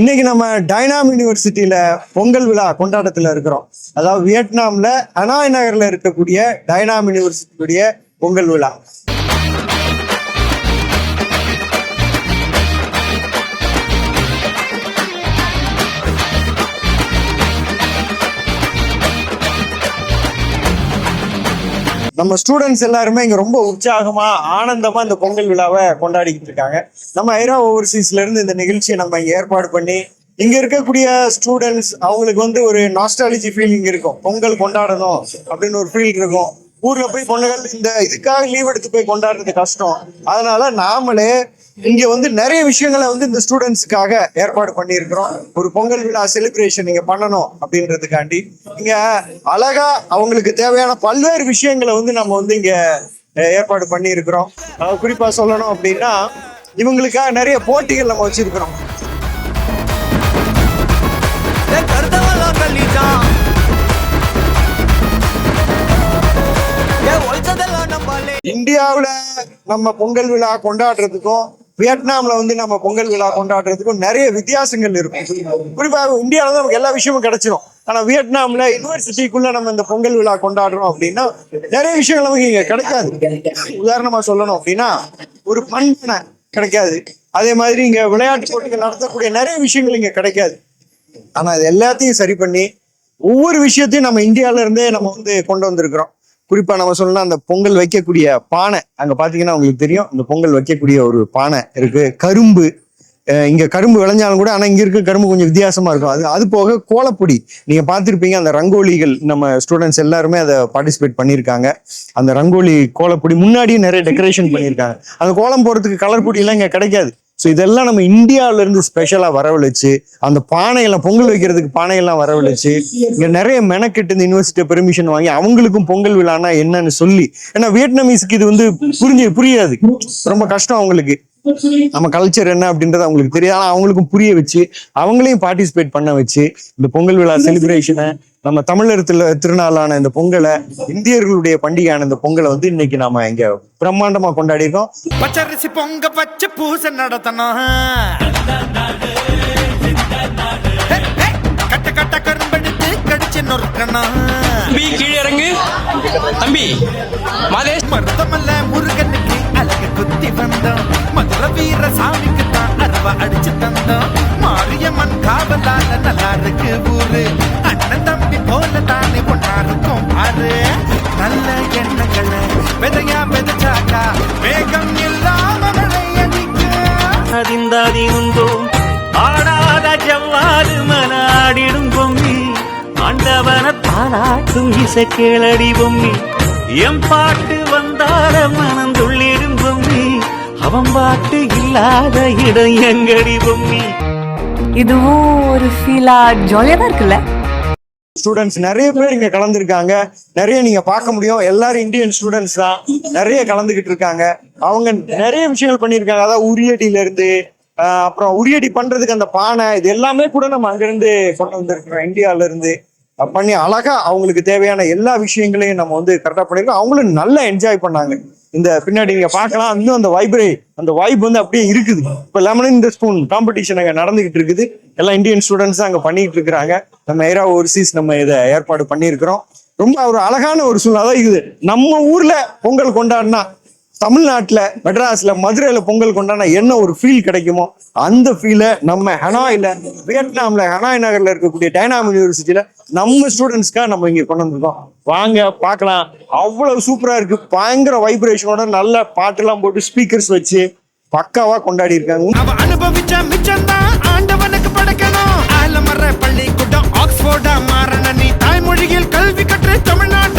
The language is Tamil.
இன்னைக்கு நம்ம டைனாம் யூனிவர்சிட்டியில பொங்கல் விழா கொண்டாட்டத்துல இருக்கிறோம். அதாவது வியட்நாம்ல ஹனாய் நகர்ல இருக்கக்கூடிய டைனாம் யூனிவர்சிட்டியுடைய பொங்கல் விழா. நம்ம ஸ்டூடெண்ட்ஸ் எல்லாருமே இங்க ரொம்ப உற்சாகமா ஆனந்தமா இந்த பொங்கல் விழாவை கொண்டாடிக்கிட்டு இருக்காங்க. நம்ம ஐரா ஓவர்சீஸ்ல இருந்து இந்த நிகழ்ச்சியை நம்ம இங்க ஏற்பாடு பண்ணி இங்க இருக்கக்கூடிய ஸ்டூடெண்ட்ஸ் அவங்களுக்கு ஒரு நாஸ்டாலஜி ஃபீலிங் இருக்கும். பொங்கல் கொண்டாடணும் அப்படின்னு ஒரு ஃபீல் இருக்கும். ஊர்ல போய் பொண்ணுகள் இந்த இதுக்காக லீவ் எடுத்து போய் கொண்டாடுறது கஷ்டம். அதனால நாமளே இங்க நிறைய விஷயங்களை இந்த ஸ்டூடெண்ட்ஸுக்காக ஏற்பாடு பண்ணியிருக்கிறோம். ஒரு பொங்கல் விழா செலிப்ரேஷன் இங்க பண்ணணும் அப்படின்றதுக்காண்டி இங்க அழகா அவங்களுக்கு தேவையான பல்வேறு விஷயங்களை நம்ம இங்க ஏற்பாடு பண்ணியிருக்கிறோம். குறிப்பா சொல்லணும் அப்படின்னா இவங்களுக்காக நிறைய போட்டிகள் நம்ம வச்சிருக்கிறோம். இந்தியாவுல நம்ம பொங்கல் விழா கொண்டாடுறதுக்கும் வியட்நாம்ல நம்ம பொங்கல் விழா கொண்டாடுறதுக்கும் நிறைய வித்தியாசங்கள் இருக்கும். குறிப்பா இந்தியாவில தான் நமக்கு எல்லா விஷயமும் கிடைச்சிடும். ஆனா வியட்நாம்ல யூனிவர்சிட்டிக்குள்ள நம்ம இந்த பொங்கல் விழா கொண்டாடுறோம் அப்படின்னா நிறைய விஷயங்கள் நமக்கு இங்க கிடைக்காது. உதாரணமா சொல்லணும் அப்படின்னா ஒரு பண்பனை கிடைக்காது. அதே மாதிரி இங்க விளையாட்டு போட்டிகள் நடத்தக்கூடிய நிறைய விஷயங்கள் இங்க கிடைக்காது. ஆனா இது எல்லாத்தையும் சரி பண்ணி ஒவ்வொரு விஷயத்தையும் நம்ம இந்தியால இருந்தே நம்ம கொண்டு வந்திருக்கிறோம். குறிப்பா நம்ம சொல்லலாம், அந்த பொங்கல் வைக்கக்கூடிய பானை அங்க பாத்தீங்கன்னா உங்களுக்கு தெரியும். இந்த பொங்கல் வைக்கக்கூடிய ஒரு பானை இருக்கு. கரும்பு, இங்க கரும்பு விளைஞ்சாலும் கூட ஆனா இங்க இருக்க கரும்பு கொஞ்சம் வித்தியாசமா இருக்கும். அது போக கோலப்பொடி நீங்க பார்த்திருப்பீங்க. அந்த ரங்கோலிகள் நம்ம ஸ்டூடெண்ட்ஸ் எல்லாருமே அதை பார்ட்டிசிபேட் பண்ணியிருக்காங்க. அந்த ரங்கோலி கோலப்பொடி முன்னாடியும் நிறைய டெக்கரேஷன் பண்ணியிருக்காங்க. அந்த கோலம் போறதுக்கு கலர் பொடி எல்லாம் இங்க கிடைக்காது. ஸோ இதெல்லாம் நம்ம இந்தியாவில இருந்து ஸ்பெஷலா வரவழைச்சு அந்த பானையெல்லாம் பொங்கல் வைக்கிறதுக்கு பானையெல்லாம் வரவழைச்சு இங்க நிறைய மெனக்கெட்டு இந்த யூனிவர்சிட்டி பெர்மிஷன் வாங்கி அவங்களுக்கும் பொங்கல் விழானா என்னன்னு சொல்லி, ஏன்னா வியட்நாமீஸ்க்கு இது புரியாது, ரொம்ப கஷ்டம் அவங்களுக்கு. நம்ம கல்ச்சர் என்ன அப்படின்றது அவங்களுக்கு தெரியாது. ஆனா அவங்களுக்கும் புரிய வச்சு அவங்களையும் பார்ட்டிசிபேட் பண்ண வச்சு இந்த பொங்கல் விழா செலிப்ரேஷனை, நம்ம தமிழர் திருநாளான இந்த பொங்கலை, இந்தியர்களுடைய பண்டிகையான இந்த பொங்கலை இன்னைக்கு நாம இங்க பிரம்மாண்டமா கொண்டாடி இருக்கோம். பச்சரிசி பொங்க பச்சை பூசை நடத்தணும், கட்ட கட்ட கரும்பெடுத்து கடிச்சு நொறுக்கணும். கீழே இறங்கு தம்பி. மருதமல்ல முருகனுக்கு அழகு குத்தி வந்தோம், மதுர வீர சாமிக்கு தான் அருவா அடிச்சு தந்தோம். மாரியம்மன் காவலால நல்லா இருக்கு ஊரு, அண்ணன் தம்பி போல தானே ஒன்னா இருக்கும் பாரு. நல்ல எண்ணங்களை விதையா விதைச்சாக்கா வேகம் இல்லாம அதிந்தாதி உண்டோ ஆடாத ஜவ்வாறு மனாடிடும் பொம்மி, ஆண்டவன தானாட்டும் இசை கேளடி பொம்மி. எம் பாட்டு வந்தார மனம் துள்ளிடும் பொம்மி, அவன் பாட்டு இல்லாத இடம் எங்கடி பொம்மி. இதுவும் ஒரு ஃபீலா ஜாலியா தான் இருக்குல்ல. ஸ்டூடெண்ட்ஸ் நிறைய பேர் இங்க கலந்துருக்காங்க. நிறைய நீங்க பார்க்க முடியும். எல்லாரும் இந்தியன் ஸ்டூடெண்ட்ஸ் தான் நிறைய கலந்துகிட்டு இருக்காங்க. அவங்க நிறைய விஷயங்கள் பண்ணியிருக்காங்க. அதாவது உரியடியில இருந்து அப்புறம் உரியடி பண்றதுக்கு அந்த பானை, இது எல்லாமே கூட நம்ம அங்கிருந்து கொண்டு வந்திருக்கிறோம். இந்தியாவில இருந்து பண்ணி அழகா அவங்களுக்கு தேவையான எல்லா விஷயங்களையும் நம்ம கரெக்டா பண்ணிருக்கோம். அவங்களும் நல்லா என்ஜாய் பண்ணாங்க. இந்த பின்னாடி நீங்க பார்க்கலாம், இன்னும் அந்த வைப் அப்படியே இருக்குது. இப்ப லெமன் இந்த ஸ்பூன் காம்படிஷன் அங்க நடந்துகிட்டு இருக்குது. எல்லாம் இந்தியன் ஸ்டூடெண்ட்ஸ் அங்க பண்ணிட்டு இருக்கிறாங்க. நம்ம ஐரா ஓவர்சீஸ் நம்ம இதை ஏற்பாடு பண்ணியிருக்கிறோம். ரொம்ப ஒரு அழகான ஒரு சூழ்நிலை. அதான் இது நம்ம ஊர்ல பொங்கல் கொண்டாடினா, தமிழ்நாட்டுல மெட்ராஸ்ல மதுரையில பொங்கல் கொண்டாடினா என்ன ஒரு ஃபீல் கிடைக்குமோ அந்த ஃபீலை நம்ம ஹனாயில, வியட்நாம்ல ஹனாய் நகர்ல இருக்கக்கூடிய டைனாம் யூனிவர்சிட்டியில நம்ம ஸ்டூடெண்ட்ஸ்க்காக நம்ம இங்க கொண்டு வந்திருக்கோம். வாங்க பார்க்கலாம். அவ்வளவு சூப்பரா இருக்கு. பயங்கர வைப்ரேஷனோட நல்ல பாட்டெல்லாம் போட்டு ஸ்பீக்கர்ஸ் வச்சு பக்காவா கொண்டாடி இருக்காங்க. அனுபவிச்ச மிச்சம்தான் ஆண்டவனுக்கு படைக்கணும். ஆலமர பள்ளிக்கூடம் ஆக்ஸ்போர்டா மாறன, நீ தாய்மொழியில் கல்வி கற்று தமிழ்நாடு